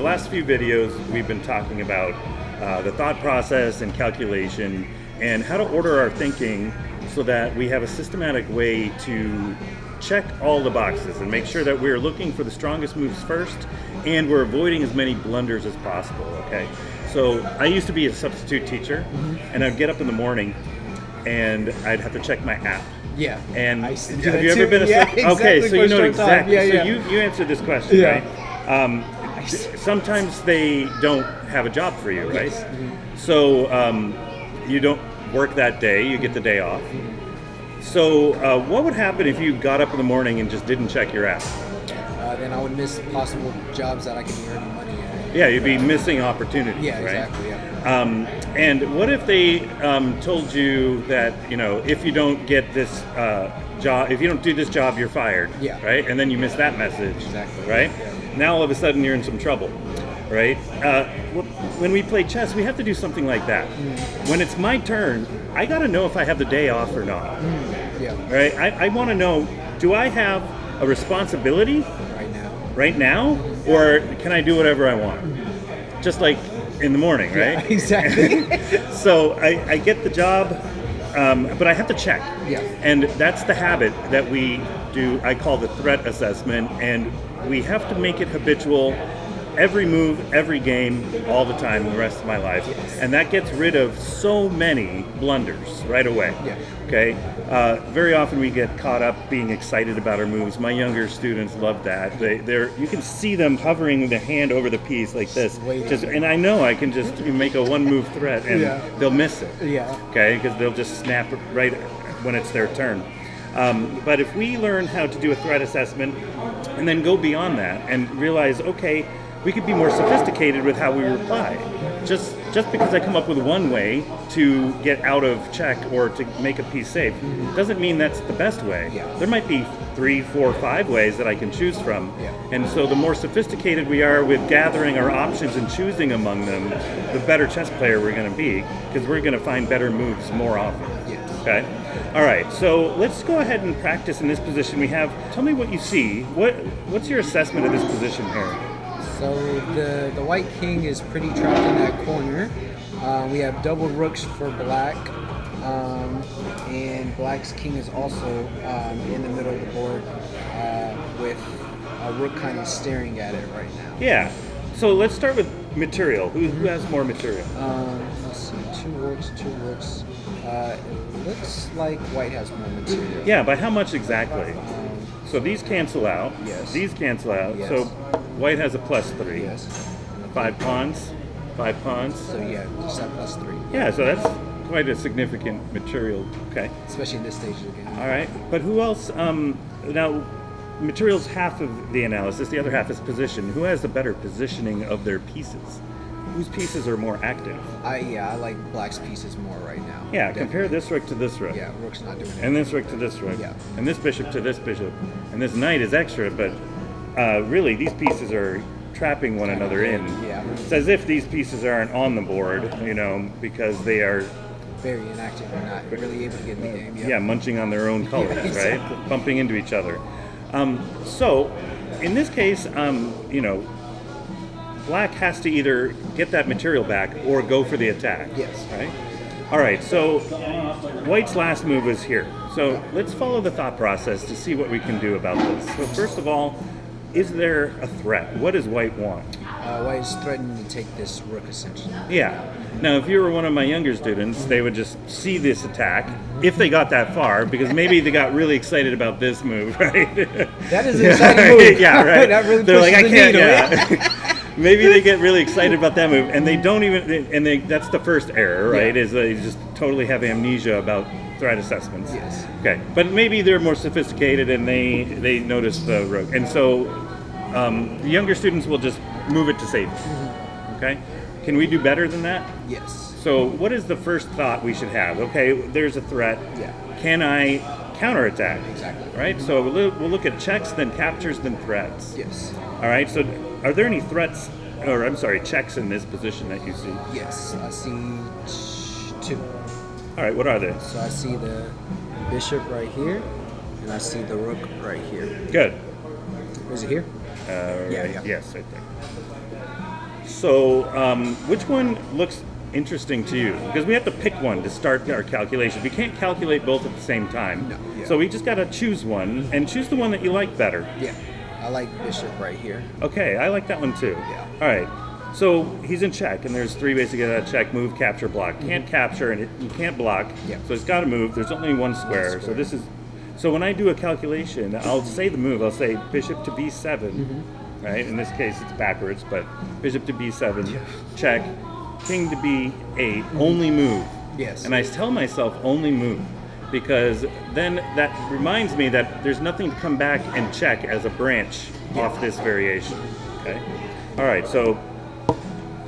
last few videos we've been talking about the thought process and calculation and how to order our thinking so that we have a systematic way to check all the boxes and make sure that we're looking for the strongest moves first and we're avoiding as many blunders as possible, okay? So I used to be a substitute teacher, and I'd get up in the morning and I'd have to check my app. Yeah. And I used to do have that you ever too. been a Yeah, okay, so exactly, you know for a short exactly. time. Yeah, so yeah. you answered this question, Yeah. right? Sometimes they don't have a job for you, right? Yes. So you don't work that day, you get the day off. So what would happen if you got up in the morning and just didn't check your app? Then I would miss possible jobs that I could be earning money at. Yeah, you'd be missing opportunities, Yeah, right? exactly. Yeah. And what if they told you that, you know, if you don't get this job, if you don't do this job, you're fired, Yeah. right? And then you miss that message, Exactly. right? Yeah. Now all of a sudden you're in some trouble, right? When we play chess, we have to do something like that. When it's my turn, I got to know if I have the day off or not, Yeah. right? I want to know, do I have a responsibility Right now. right now, or can I do whatever I want? Just like in the morning, right? Yeah, exactly. So I get the job, but I have to check. Yeah. And that's the habit that we do. I call the threat assessment, and we have to make it habitual. Every move, every game, all the time, the rest of my life. Yes. And that gets rid of so many blunders right away. Yeah. Okay? Very often we get caught up being excited about our moves. My younger students love that. You can see them hovering the hand over the piece like this. Waiting. And I know I can just make a one-move threat and Yeah. they'll miss it. Yeah. Okay? Because they'll just snap it right when it's their turn. But if we learn how to do a threat assessment and then go beyond that and realize, okay, we could be more sophisticated with how we reply. Just because I come up with one way to get out of check or to make a piece safe doesn't mean that's the best way. Yeah. There might be 3, 4, 5 ways that I can choose from. Yeah. And so the more sophisticated we are with gathering our options and choosing among them, the better chess player we're going to be, because we're going to find better moves more often. Yes. Okay. All right. So let's go ahead and practice in this position. Tell me what you see. What's your assessment of this position here? So the white king is pretty trapped in that corner. We have double rooks for black, and black's king is also in the middle of the board with a rook kind of staring at it right now. Yeah. So let's start with material. Who has more material? Let's see, two rooks. It looks like white has more material. Yeah. By how much exactly? So these cancel out. Yes. These cancel out. Yes. So white has a +3. Yes. 5 pawns. 5 pawns. So yeah, just that +3. Yeah. So that's quite a significant material. Okay. Especially in this stage of the game. All right, but who else? Now, material's half of the analysis. The other half is position. Who has the better positioning of their pieces? Whose pieces are more active? I like black's pieces more right now. Yeah, Definitely. compare this rook to this rook. Yeah, rook's not doing it. And this rook to this rook. Yeah. And this bishop to this bishop. And this knight is extra, but really these pieces are trapping one another in. Yeah. It's as if these pieces aren't on the board, because they are Very inactive and not really able to get in the game. yeah, munching on their own colors, exactly. right? Bumping into each other. So, in this case, black has to either get that material back or go for the attack. Yes. Right? All right, so white's last move is here. So let's follow the thought process to see what we can do about this. So first of all, is there a threat? What does white want? White is threatening to take this rook essentially. Yeah. Now, if you were one of my younger students, they would just see this attack, if they got that far, because maybe they got really excited about this move, right? That is an exciting move. Yeah, right. That really They're like, I pushes the can't. needle, Yeah. Maybe they get really excited about that move, and they don't even. And that's the first error, right? Yeah. Is they just totally have amnesia about threat assessments. Yes. Okay, but maybe they're more sophisticated and they notice the rook, and so the younger students will just move it to safety. Okay, can we do better than that? Yes. So what is the first thought we should have? Okay, there's a threat. Yeah. Can I counterattack? Exactly. Right. So we'll look at checks, then captures, then threats. Yes. All right. So are there any threats, or I'm sorry, checks in this position that you see? Yes. I see two. All right. What are they? So I see the bishop right here, and I see the rook right here. Good. Is it here? Yeah. yeah. Yes, I think. So, which one looks interesting to you? Because we have to pick one to start our calculation. We can't calculate both at the same time. No, yeah. So we just got to choose one and choose the one that you like better. Yeah, I like bishop right here. Okay, I like that one too. Yeah. All right. So he's in check, and there's 3 ways to get out of check: move, capture, block. Can't capture, and you can't block. Yeah. So it's got to move. There's only one square. So this is. So when I do a calculation, I'll say the move. I'll say bishop to b7, right? In this case, it's backwards, but bishop to b7, check. King to b8, only move. Yes. And I tell myself only move, because then that reminds me that there's nothing to come back and check as a branch off this variation. Okay. All right. So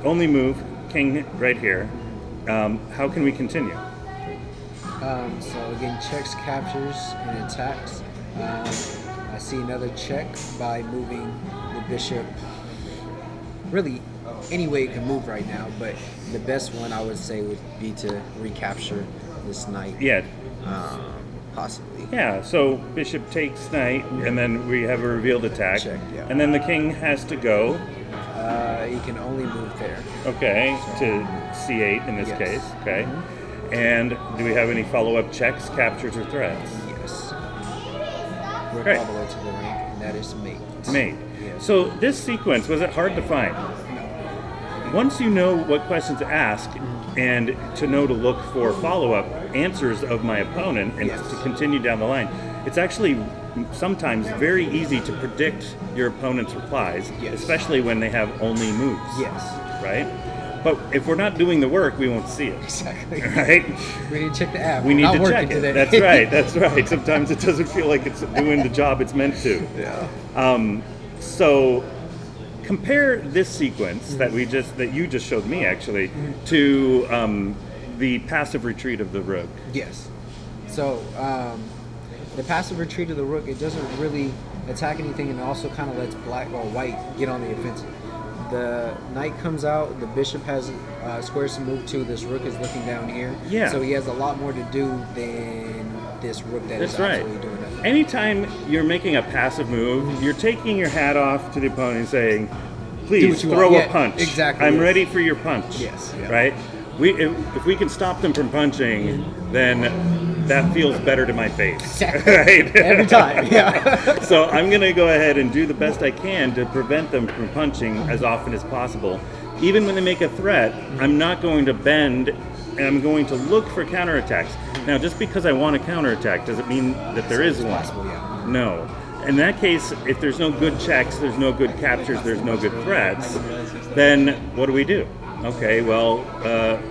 only move, king right here. How can we continue? So again, checks, captures, and attacks. I see another check by moving the bishop. Really, any way it can move right now, but the best one I would say would be to recapture this knight. Yeah. Possibly. Yeah. So bishop takes knight, and then we have a revealed attack. Check, yeah. And then the king has to go. You can only move there. Okay, to c8 in this Yes. case. Okay. And do we have any follow-up checks, captures, or threats? Yes. Work Right. all the way to the rank, and that is mate. Mate. Yes. So this sequence, was it hard to find? Once you know what questions to ask and to know to look for follow-up answers of my opponent and Yes. to continue down the line, it's actually sometimes very easy to predict your opponent's replies, Yes. especially when they have only moves, Yes. right? But if we're not doing the work, we won't see it, Exactly. right? We need to check the app. We need Not to working check it. today. That's right. That's right. Sometimes it doesn't feel like it's doing the job it's meant to. Yeah. So compare this sequence that you just showed me actually to the passive retreat of the rook. Yes. So the passive retreat of the rook, it doesn't really attack anything, and it also kind of lets black or white get on the offensive. The knight comes out, the bishop has squares to move to, this rook is looking down here. Yeah. So he has a lot more to do than this rook that is That's right. absolutely doing nothing. Anytime you're making a passive move, you're taking your hat off to the opponent and saying, Do please what you throw want. a Yeah, punch. exactly, I'm yes. ready for your punch. Yes, yeah. Right? If we can stop them from punching, then that feels better to my face. Exactly. Right? Every time, yeah. So I'm going to go ahead and do the best I can to prevent them from punching as often as possible. Even when they make a threat, I'm not going to bend, and I'm going to look for counterattacks. Now, just because I want a counterattack doesn't mean that there is It's one. possible, yeah. No. In that case, if there's no good checks, there's no good captures, there's no good threats, then what do? Okay, well,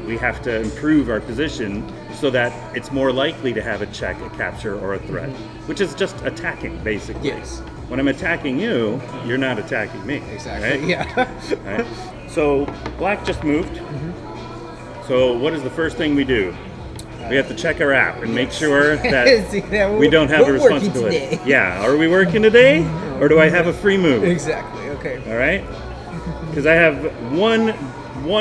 we have to improve our position so that it's more likely to have a check, a capture, or a threat, which is just attacking, basically. Yes. When I'm attacking you, you're not attacking me. Exactly, Right? yeah. Right? So black just moved. So what is the first thing we do? We have to check our app and make sure that See, that we don't have a we're working responsibility. today. Yeah, are we working today, or do I have a free move? Exactly, okay. All right, because I have one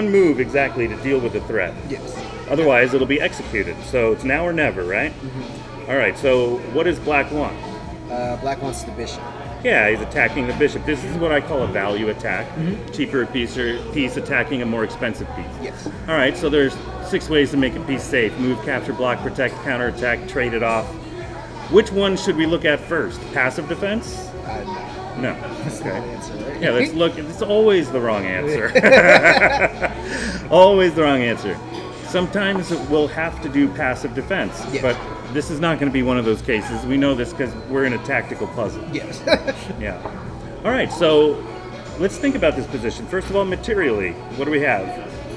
move exactly to deal with the threat. Yes. Otherwise, it'll be executed. So it's now or never, right? All right. So what does black want? Black wants the bishop. Yeah, he's attacking the bishop. This is what I call a value attack. Cheaper piece attacking a more expensive piece. Yes. All right, so there's 6 ways to make a piece safe: move, capture, block, protect, counterattack, trade it off. Which one should we look at first? Passive defense? No. No. That's not Okay. the answer, right? Yeah, let's look. It's always the wrong answer. Always the wrong answer. Sometimes we'll have to do passive defense, Yes. but this is not going to be one of those cases. We know this because we're in a tactical puzzle. Yes. Yeah. All right, so let's think about this position. First of all, materially, what do we have?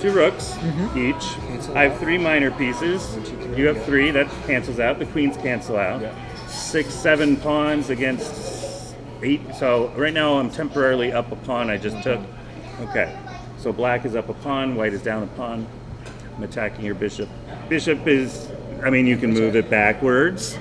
2 rooks each. Cancel I have out. 3 minor pieces. 1, 2, 3, You have yeah. 3. That cancels out. The queens cancel out. Yeah. 6, 7 pawns against 8. So right now I'm temporarily up a pawn I just took. Okay. So black is up a pawn. White is down a pawn. I'm attacking your bishop. Bishop is, you can move it backwards.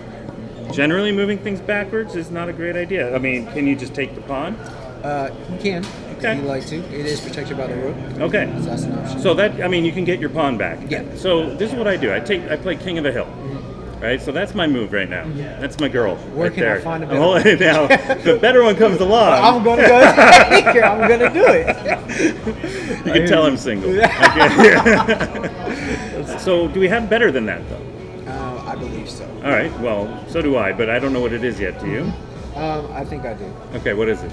Generally, moving things backwards is not a great idea. Can you just take the pawn? You can, Okay. if you like to. It is protected by the rook. Okay. So that's an option. So that, you can get your pawn back. Yeah. So this is what I do. I play king of the hill. right? So that's my move right now. That's my girl. Where right can I there. find a I'm better holding it now. If a better one comes along, I'm gonna go take her. I'm gonna do it. you can tell I'm single. Okay. So do we have better than that though? I believe so. All right. Well, so do I, but I don't know what it is yet. Do you? I think I do. Okay. What is it?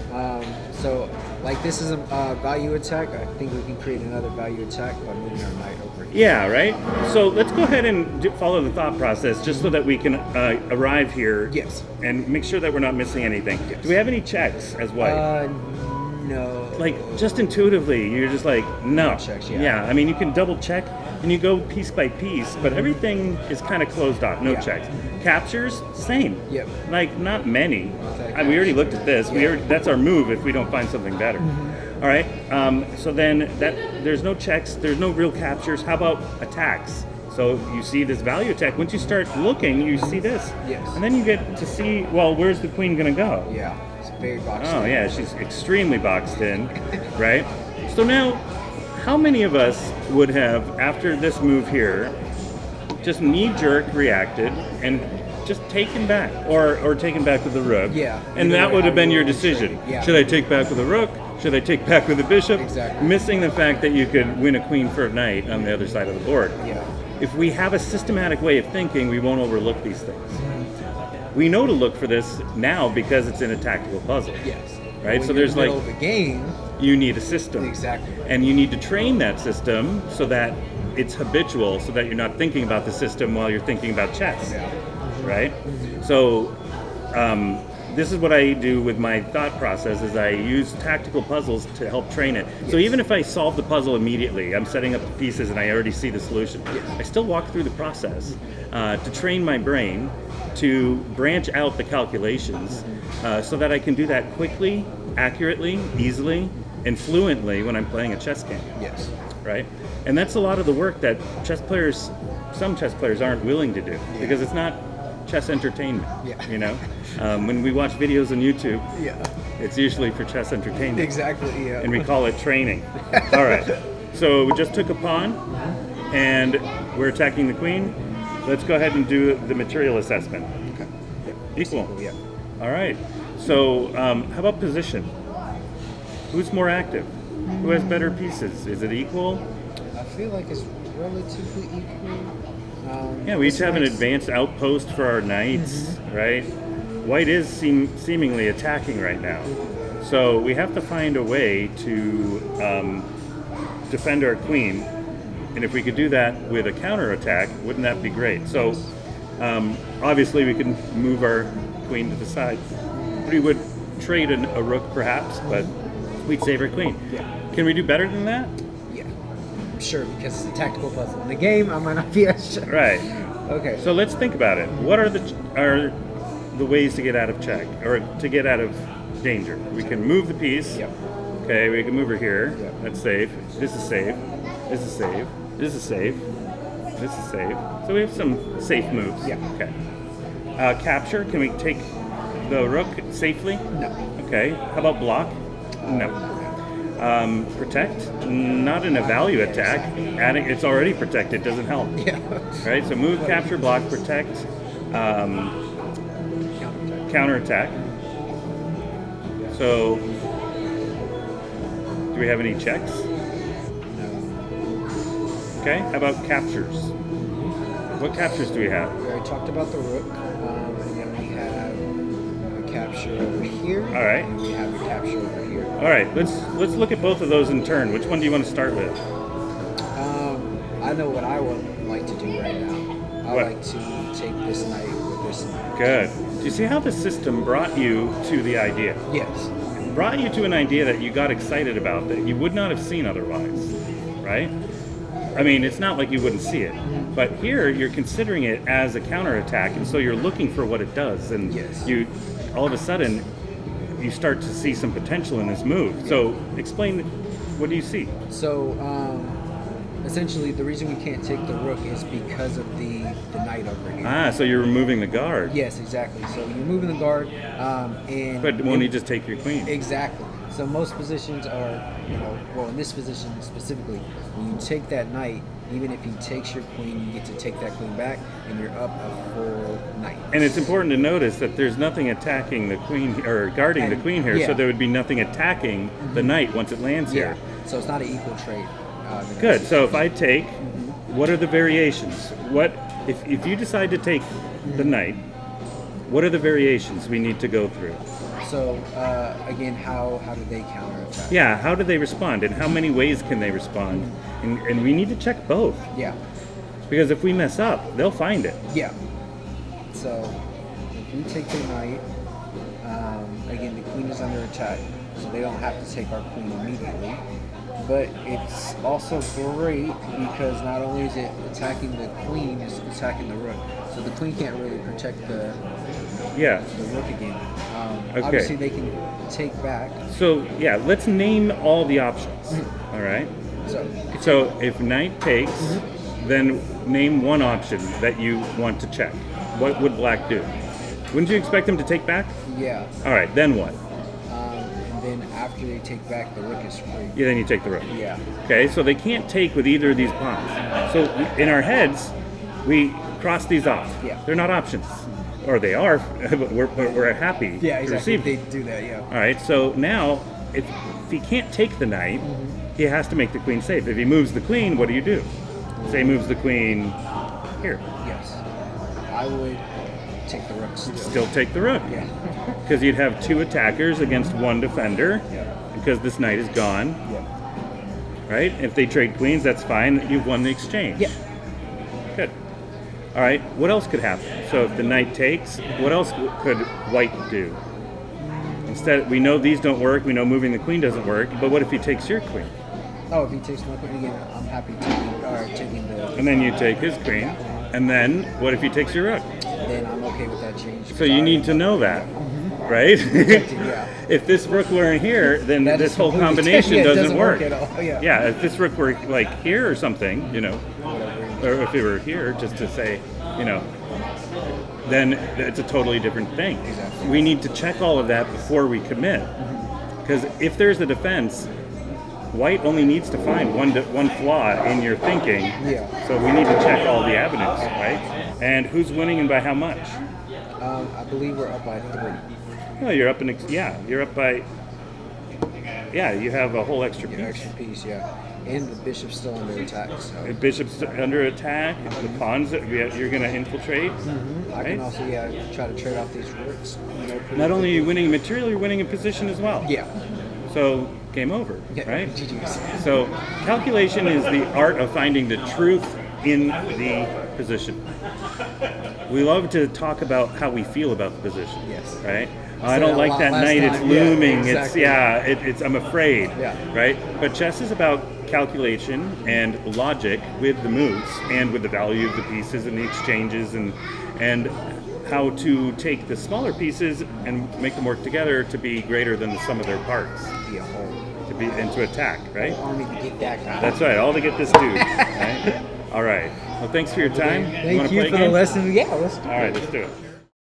So, like, this is a value attack. I think we can create another value attack by moving our knight over here. Yeah, right? So let's go ahead and follow the thought process just so that we can arrive here Yes. and make sure that we're not missing anything. Yes. Do we have any checks as white? No. Like, just intuitively, you're just like, no. No checks, yeah. I mean, you can double check and you go piece by piece, but everything is kind of closed off, no Yeah. checks. Captures, same. Yep. Like, not many. Okay. We already looked at this. Yeah. That's our move if we don't find something better. All right. So then there's no checks. There's no real captures. How about attacks? So you see this value attack. Once you start looking, you see this. Yes. And then you get to see, well, where's the queen going to go? Yeah. It's very boxed Oh, in. yeah. She's extremely boxed in, right? So now, how many of us would have, after this move here, just knee-jerk reacted and just taken back, or taken back with the rook? Yeah. And Either that way, would have I been will your straight. decision. Yeah. Should I take back with the rook? Should I take back with the bishop? Exactly. Missing the fact that you could win a queen for a knight on the other side of the board. Yeah. If we have a systematic way of thinking, we won't overlook these things. We know to look for this now because it's in a tactical puzzle. Yes. Right, When so you're there's in the middle like- of the game. You need a system. Exactly. And you need to train that system so that it's habitual, so that you're not thinking about the system while you're thinking about chess. Yeah. Right? So this is what I do with my thought process is I use tactical puzzles to help train it. So even if I solve the puzzle immediately, I'm setting up the pieces and I already see the solution, I still walk through the process to train my brain to branch out the calculations so that I can do that quickly, accurately, easily, and fluently when I'm playing a chess game. Yes. Right? And that's a lot of the work that some chess players aren't willing to do because it's not chess entertainment. Yeah. You know, when we watch videos on YouTube, Yeah. it's usually for chess entertainment, Exactly. Yeah. and we call it training. All right. So we just took a pawn, and we're attacking the queen. Let's go ahead and do the material assessment. Okay. Equal. Yeah. All right. So how about position? Who's more active? Who has better pieces? Is it equal? I feel like it's relatively equal. Yeah, we each this have an knight's- advanced outpost for our knights, right? White is seemingly attacking right now. So we have to find a way to defend our queen. And if we could do that with a counterattack, wouldn't that be great? So obviously we can move our queen to the side. We would trade a rook perhaps, but we'd save our queen. Yeah. Can we do better than that? Yeah. I'm sure because it's a tactical puzzle. In the game, I might not be as sure. Right. Okay. So let's think about it. What are the ways to get out of check or to get out of danger? We can move the piece. Yep. Okay, we can move her here. Yep. That's safe. This is safe. This is safe. This is safe. This is safe. So we have some safe moves. Yeah. Okay. Capture. Can we take the rook safely? No. Okay. How about block? No. Protect. Not in a value attack. Adding. It's already protected. Doesn't help. Yeah. Right, so move, capture, block, protect, counterattack. So, do we have any checks? Okay, how about captures? What captures do we have? We already talked about the rook, and then we have a capture over here. All right. And we have a capture over here. All right, let's look at both of those in turn. Which one do you want to start with? I know what I would like to do right now. I What? like to take this knight with this knight. Good. Do you see how the system brought you to the idea? Yes. Brought you to an idea that you got excited about that you would not have seen otherwise, right? I mean, it's not like you wouldn't see it, but here you're considering it as a counterattack, and so you're looking for what it does, and Yes. you all of a sudden you start to see some potential in this move. So explain, what do you see? So, essentially, the reason we can't take the rook is because of the knight over here. Ah, so you're removing the guard, Yes, exactly. So you're moving the guard, and but won't you just take your queen? exactly. So most positions are, well, in this position specifically, when you take that knight, even if he takes your queen, you get to take that queen back, and you're up a full knight. And it's important to notice that there's nothing attacking the queen or guarding the queen here, yeah. so there would be nothing attacking the knight once it lands Yeah, here. so it's not an equal trade. Good. So if I take, what are the variations? What if you decide to take the knight? What are the variations we need to go through? So again, how do they counterattack? Yeah, how do they respond, and how many ways can they respond? And we need to check both, Yeah, because if we mess up, they'll find it. yeah. So if you take the knight, again, the queen is under attack, so they don't have to take our queen immediately. But it's also great because not only is it attacking the queen, it's attacking the rook. So the queen can't really protect the Yeah. rook again. Okay. Obviously, they can take back. So yeah, let's name all the options. All right. So if knight takes, then name one option that you want to check. What would black do? Wouldn't you expect them to take back? Yeah. All right, then what? And then after they take back, the rook is free. Yeah, then you take the rook. Yeah. Okay, so they can't take with either of these pawns. So in our heads, we cross these off. Yeah. They're not options, or they are, but we're happy Yeah, to exactly. receive They them. do that. Yeah. All right, so now if he can't take the knight, he has to make the queen safe. If he moves the queen, what do? Say he moves the queen here. Yes. I would take the rook still. Still take the rook. Yeah. Because you'd have two attackers against one defender, Yeah. because this knight is gone, Yeah. right? If they trade queens, that's fine. You've won the exchange. Yeah. Good. All right. What else could happen? So if the knight takes, what else could white do? Instead, we know these don't work. We know moving the queen doesn't work. But what if he takes your queen? Oh, if he takes my queen again, I'm happy taking the. And then you take his queen. And then what if he takes your rook? Then I'm okay with that change. So you need to know that, right? Yeah. If this rook were in here, then That this is whole completely combination different. Yeah, it doesn't work. at all. Yeah. Yeah, if this rook were like here or something, Whatever. or if it were here, just to say, then it's a totally different thing. Exactly. We need to check all of that before we commit. Because if there's a defense, white only needs to find one flaw in your thinking. Yeah. So we need to check all the avenues, right? And who's winning and by how much? I believe we're up by 3. No, you're up you're up by. Yeah, you have a whole extra An piece. extra piece, yeah. And the bishop's still under attack. So. Bishop's under attack. The pawns that you're going to infiltrate. I Right? can also try to trade off these rooks. Pretty Not only are you quickly. winning material, you're winning a position as well. Yeah. So game over, Yeah. right? GG's. So calculation is the art of finding the truth in the position. We love to talk about how we feel about the position. Yes. Right? I I said don't that a like lot that last knight. It's time. Yeah, looming. exactly. It's I'm afraid. Yeah. Right? But chess is about calculation and logic with the moves and with the value of the pieces and the exchanges and how to take the smaller pieces and make them work together to be greater than the sum of their parts. Be a whole And to attack, right? army to get that guy. That's right, all to get this dude. Right? All right. Well, thanks for your time. Thank wanna you play for a the game? lesson. Yeah, let's do All right, let's do it.